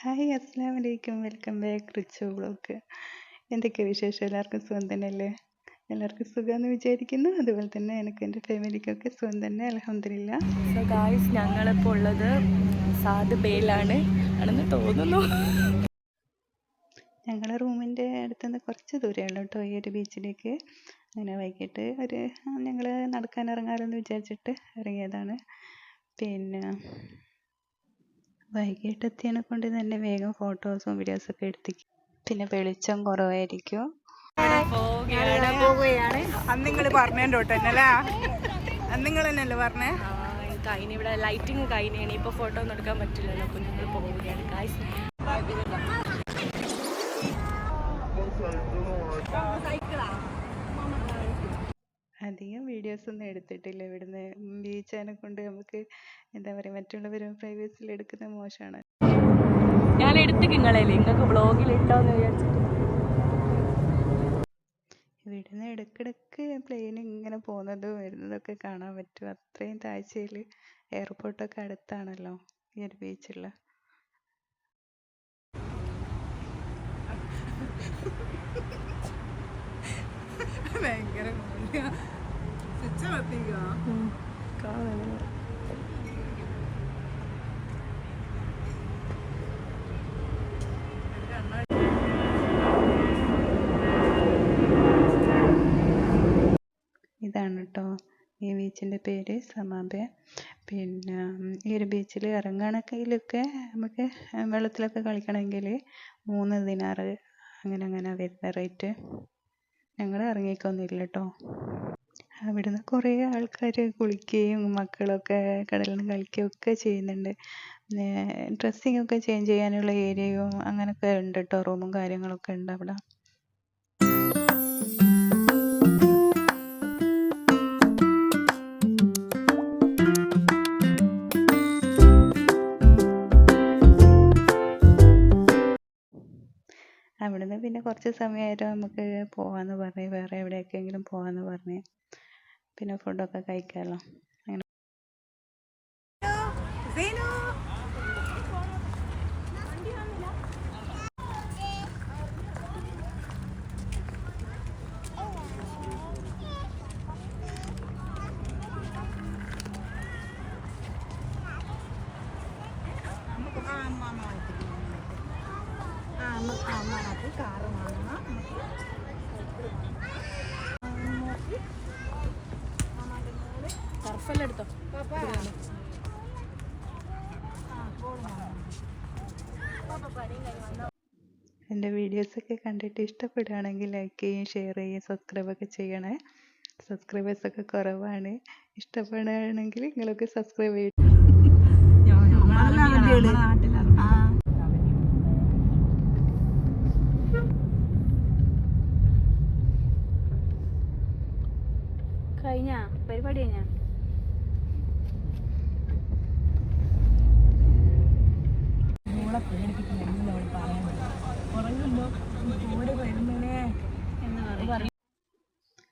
Hi അസ്സാം വലൈക്കും, welcome back Richu vlog. എന്തൊക്കെയാണ് വിശേഷം? എല്ലാവർക്കും സുഖം തന്നെയല്ലേ? എല്ലാവർക്കും സുഖമെന്ന് വിചാരിക്കുന്നു. അതുപോലെ തന്നെ എനിക്ക് എൻ്റെ ഫാമിലിക്കൊക്കെ സുഖം തന്നെ, അൽഹംദുലില്ലാ. സോ ഗായ്സ്, ഞങ്ങളിപ്പോൾ ഉള്ളത് സാദ് ബേയിലാണ് ആണെന്ന് തോന്നുന്നു. ഞങ്ങളുടെ റൂമിൻ്റെ അടുത്തുനിന്ന് കുറച്ച് ദൂരമുള്ളൂ കേട്ടോ ഈ ഒരു ബീച്ചിലേക്ക്. അങ്ങനെ വൈകിട്ട് ഞങ്ങൾ നടക്കാൻ ഇറങ്ങാമെന്ന് വിചാരിച്ചിട്ട് ഇറങ്ങിയതാണ്. പിന്നെ വൈകിട്ടെത്തിയതിനെ കൊണ്ട് തന്നെ വേഗം ഫോട്ടോസും വീഡിയോസൊക്കെ എടുത്തിക്കും. പിന്നെ വെളിച്ചം കുറവായിരിക്കും. പോവുകയാണ്. അന്ന് നിങ്ങൾ പറഞ്ഞോട്ടല്ലേ? അന്ന് നിങ്ങൾ തന്നെയല്ലേ പറഞ്ഞേ? കഴിഞ്ഞ ഇവിടെ ലൈറ്റിങ് കഴിഞ്ഞാണ്, ഇപ്പോൾ ഫോട്ടോ ഒന്നും എടുക്കാൻ പറ്റില്ലല്ലോ. അപ്പോൾ ഞങ്ങൾ പോവുകയാണ് ഗായ്സ്. അധികം വീഡിയോസൊന്നും എടുത്തിട്ടില്ല ഇവിടുന്ന്. ബീച്ചിനെ കൊണ്ട് നമുക്ക് എന്താ പറയുക, മറ്റുള്ളവരും പ്രൈവസിൽ എടുക്കുന്ന മോശമാണ്. ഞാൻ എടുത്തിട്ട് നിങ്ങൾക്ക് വ്ളോഗിൽ ഇട്ടോന്ന് വിചാരിച്ചിട്ട്. ഇവിടുന്ന് ഇടയ്ക്കിടയ്ക്ക് പ്ലെയിൻ ഇങ്ങനെ പോകുന്നതും വരുന്നതൊക്കെ കാണാൻ പറ്റും. അത്രയും താഴ്ചയിൽ എയർപോർട്ടൊക്കെ അടുത്താണല്ലോ ഈ ഒരു ബീച്ചുള്ള. ഭയങ്കര ഇതാണ് കേട്ടോ ഈ ബീച്ചിൻ്റെ പേര്, സമാബെ. പിന്നെ ഈ ഒരു ബീച്ചിൽ ഇറങ്ങണമെങ്കിലൊക്കെ നമുക്ക് വെള്ളത്തിലൊക്കെ കളിക്കണമെങ്കിൽ 3 ദിനാറ് അങ്ങനെ വരുന്ന റേറ്റ്. ഞങ്ങൾ ഇറങ്ങിക്കൊന്നുമില്ല കേട്ടോ. അവിടുന്ന് കുറേ ആൾക്കാർ കുളിക്കുകയും മക്കളൊക്കെ കടലിൽ കളിക്കുകയും ഒക്കെ ചെയ്യുന്നുണ്ട്. ഡ്രസ്സിങ് ഒക്കെ ചേഞ്ച് ചെയ്യാനുള്ള ഏരിയയും അങ്ങനെയൊക്കെ ഉണ്ട് കേട്ടോ. റൂമും കാര്യങ്ങളൊക്കെ ഉണ്ട് അവിടെ. അവിടുന്ന് പിന്നെ കുറച്ച് സമയമായിട്ട് നമുക്ക് പോകാമെന്ന് പറഞ്ഞ്, വേറെ എവിടെയൊക്കെയെങ്കിലും പോകാമെന്ന് പറഞ്ഞ്, പിന്നെ ഫുഡൊക്കെ കഴിക്കാമല്ലോ. അങ്ങനെ കാറ് വാങ്ങണം. സർഫെല്ലാം എടുത്തോ? എൻ്റെ വീഡിയോസൊക്കെ കണ്ടിട്ട് ഇഷ്ടപ്പെടുകയാണെങ്കിൽ ലൈക്ക് ചെയ്യുകയും ഷെയർ ചെയ്യുകയും സബ്സ്ക്രൈബൊക്കെ ചെയ്യണേ. സബ്സ്ക്രൈബേഴ്സൊക്കെ കുറവാണ്. ഇഷ്ടപ്പെടുകയാണെങ്കിൽ നിങ്ങളൊക്കെ സബ്സ്ക്രൈബ് ചെയ്യും. കഴിഞ്ഞ പരിപാടി കഴിഞ്ഞ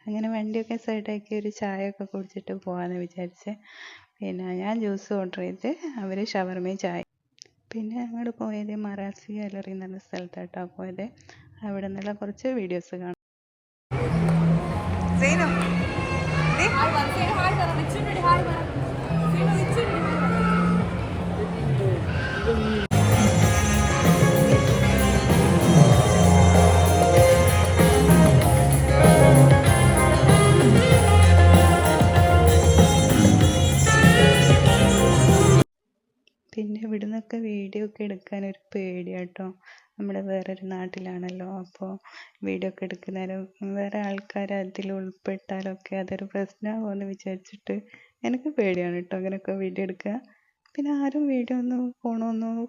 അങ്ങനെ വണ്ടിയൊക്കെ സൈഡാക്കി ഒരു ചായയൊക്കെ കുടിച്ചിട്ട് പോകാമെന്ന് വിചാരിച്ച്. പിന്നെ ഞാൻ ജ്യൂസ് ഓർഡർ ചെയ്ത്, അവർ ഷവർമയും ചായ. പിന്നെ ഞങ്ങൾ പോയത് മറാസി ഗാലറി എന്ന് പറഞ്ഞ സ്ഥലത്തായിട്ടാണ് പോയത്. അവിടെ നിന്നുള്ള കുറച്ച് വീഡിയോസ് കാണാം. പിന്നെ ഇവിടെ നിന്നൊക്കെ വീഡിയോ ഒക്കെ എടുക്കാനൊരു പേടിയാണ് കേട്ടോ. നമ്മുടെ വേറൊരു നാട്ടിലാണല്ലോ, അപ്പോൾ വീഡിയോ ഒക്കെ എടുക്കുന്നേരം വേറെ ആൾക്കാർ അതിൽ ഉൾപ്പെട്ടാലൊക്കെ അതൊരു പ്രശ്നമാകുമെന്ന് വിചാരിച്ചിട്ട് എനിക്ക് പേടിയാണ് കേട്ടോ അങ്ങനെയൊക്കെ വീഡിയോ എടുക്കുക. പിന്നെ ആരും വീഡിയോ ഒന്നും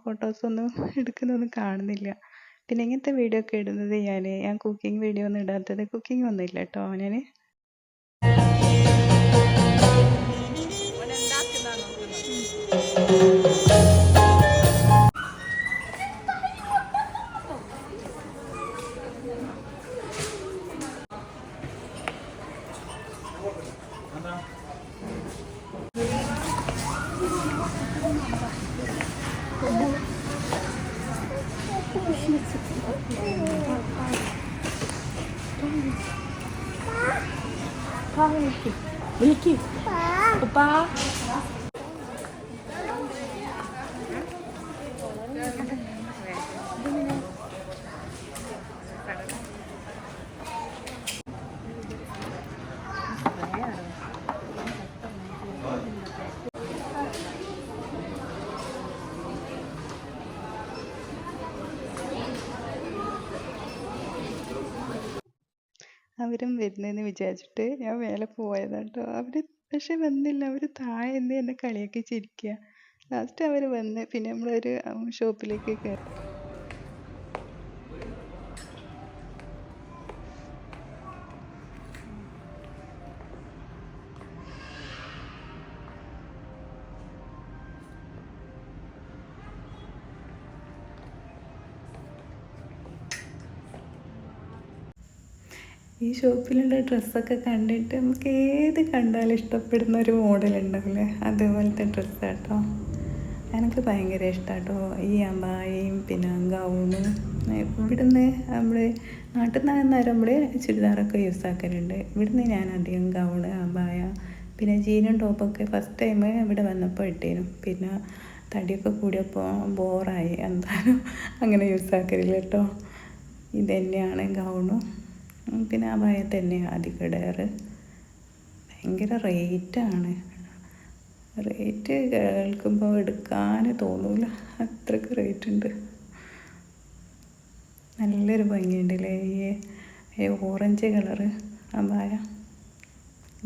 ഫോട്ടോസൊന്നും എടുക്കുന്നൊന്നും കാണുന്നില്ല. പിന്നെ ഇങ്ങനത്തെ വീഡിയോ ഒക്കെ ഇടുന്നത് ഞാൻ കുക്കിംഗ് വീഡിയോ ഒന്നും ഇടാത്തത്, കുക്കിംഗ് ഒന്നും ഇല്ല കേട്ടോ ഞാൻ. വിളിക്ക് ഉപ്പാ. അവരും വരുന്നതെന്ന് വിചാരിച്ചിട്ട് ഞാൻ മേലെ പോയതാണ് കേട്ടോ. അവർ പക്ഷെ വന്നില്ല. അവർ താഴെ നിന്ന് എന്നെ കളിയാക്കി ചിരിക്കുക. ലാസ്റ്റ് അവർ വന്ന് പിന്നെ നമ്മളൊരു ഷോപ്പിലേക്ക് കയറി. ഈ ഷോപ്പിലുള്ള ഡ്രസ്സൊക്കെ കണ്ടിട്ട് നമുക്ക് ഏത് കണ്ടാലും ഇഷ്ടപ്പെടുന്ന ഒരു മോഡൽ ഉണ്ടാവില്ലേ, അതുപോലത്തെ ഡ്രസ്സ് കേട്ടോ. എനിക്ക് ഭയങ്കര ഇഷ്ടമാട്ടോ ഈ അമ്പായയും പിന്നെ ഗൗണും. ഇവിടുന്ന് നമ്മൾ നാട്ടിൽ നിന്നാലും നമ്മൾ ചുരിദാറൊക്കെ യൂസ് ആക്കലുണ്ട്. ഇവിടുന്ന് ഞാൻ അധികം ഗൗണ്, അമ്പായ പിന്നെ ജീനും ടോപ്പൊക്കെ ഫസ്റ്റ് ടൈം ഇവിടെ വന്നപ്പോൾ ഇട്ടേനും. പിന്നെ തടിയൊക്കെ കൂടിയപ്പോൾ ബോറായി, എന്തായാലും അങ്ങനെ യൂസ് ആക്കലില്ല കേട്ടോ. ഇതുതന്നെയാണ് ഗൗണും പിന്നെ അബായ തന്നെയാണ് അധികം ഇടാറ്. ഭയങ്കര റേറ്റാണ്. റേറ്റ് കേൾക്കുമ്പോൾ എടുക്കാൻ തോന്നൂല, അത്രയ്ക്ക് റേറ്റ് ഉണ്ട്. നല്ലൊരു ഭംഗിയുണ്ടല്ലേ ഈ ഓറഞ്ച് കളറ് അബായ.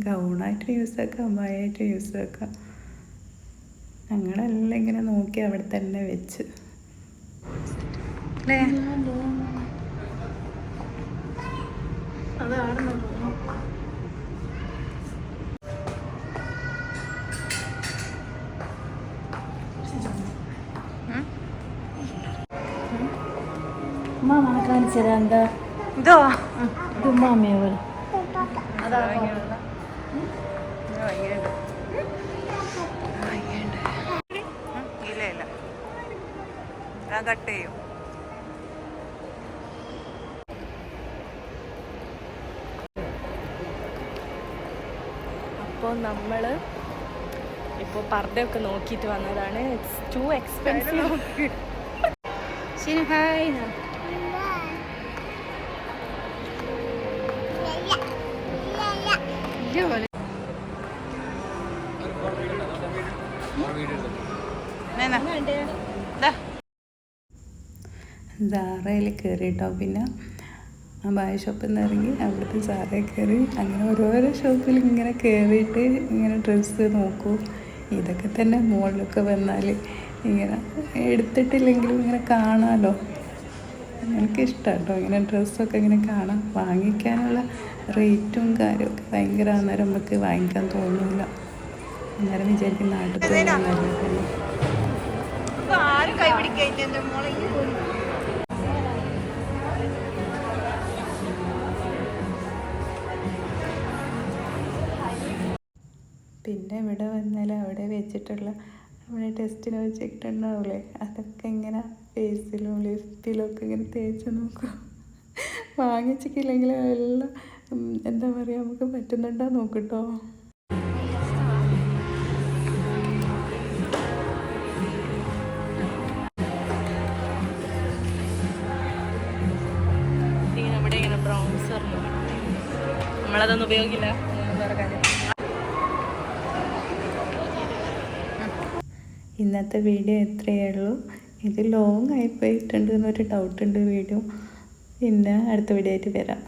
ഗൗണായിട്ട് യൂസ് ആക്കാം, അബായായിട്ട് യൂസ് ആക്കാം. ഞങ്ങളെല്ലാം ഇങ്ങനെ നോക്കി അവിടെ തന്നെ വെച്ച് അല്ലേ. അതാണ് കാണിച്ചതാ. എന്താ ഇതോ? ഇത് മാമിയ പോലെ. ഇല്ല ഇല്ല, ഞാൻ കട്ട് ചെയ്യും. അപ്പോൾ നമ്മൾ ഇപ്പോൾ പർദ്ദയൊക്കെ നോക്കിയിട്ട് വന്നതാണ്. It's to expensive. ശരി, ഹായ്. സാറയിൽ കയറിയിട്ടോ. പിന്നെ ആ ബായ ഷോപ്പിൽ നിന്ന് ഇറങ്ങി അവിടുത്തെ സാറയിൽ കയറി. അങ്ങനെ ഓരോരോ ഷോപ്പിൽ ഇങ്ങനെ കയറിയിട്ട് ഇങ്ങനെ ഡ്രസ്സ് നോക്കൂ. ഇതൊക്കെ തന്നെ മുകളിലൊക്കെ വന്നാൽ ഇങ്ങനെ എടുത്തിട്ടില്ലെങ്കിലും ഇങ്ങനെ കാണാമല്ലോ. എനിക്കിഷ്ടമാണ് കേട്ടോ ഇങ്ങനെ ഡ്രസ്സൊക്കെ ഇങ്ങനെ കാണാം. വാങ്ങിക്കാനുള്ള റേറ്റും കാര്യമൊക്കെ ഭയങ്കര, അന്നേരം നമുക്ക് വാങ്ങിക്കാൻ തോന്നില്ല. അന്നേരം വിചാരിക്കും നാട്ടിൽ പോയാൽ നല്ലതല്ലേ. പിന്നെ ഇവിടെ വന്നാൽ അവിടെ വെച്ചിട്ടുള്ള നമ്മുടെ ടെസ്റ്റിന് വെച്ചിട്ടുണ്ടാവില്ലേ, അതൊക്കെ ഇങ്ങനെ ഫേസിലും ലിപ്സിലും ഒക്കെ ഇങ്ങനെ തേച്ച് നോക്കും. വാങ്ങിച്ചിട്ടില്ലെങ്കിൽ എല്ലാം എന്താ പറയുക, നമുക്ക് പറ്റുന്നുണ്ടോ നോക്കട്ടോ. ഇവിടെ ഇങ്ങനെ ബ്രൗൺസർ നമ്മളതൊന്നും ഉപയോഗിക്കില്ല, വേറെ കാര്യം. ഇന്നത്തെ വീഡിയോ എത്രയേ ഉള്ളൂ. ഇത് ലോങ് ആയിപ്പോയിട്ടുണ്ട് എന്നൊരു ഡൗട്ടുണ്ട് വീഡിയോ. പിന്നെ അടുത്ത വീഡിയോ ആയിട്ട് വരാം.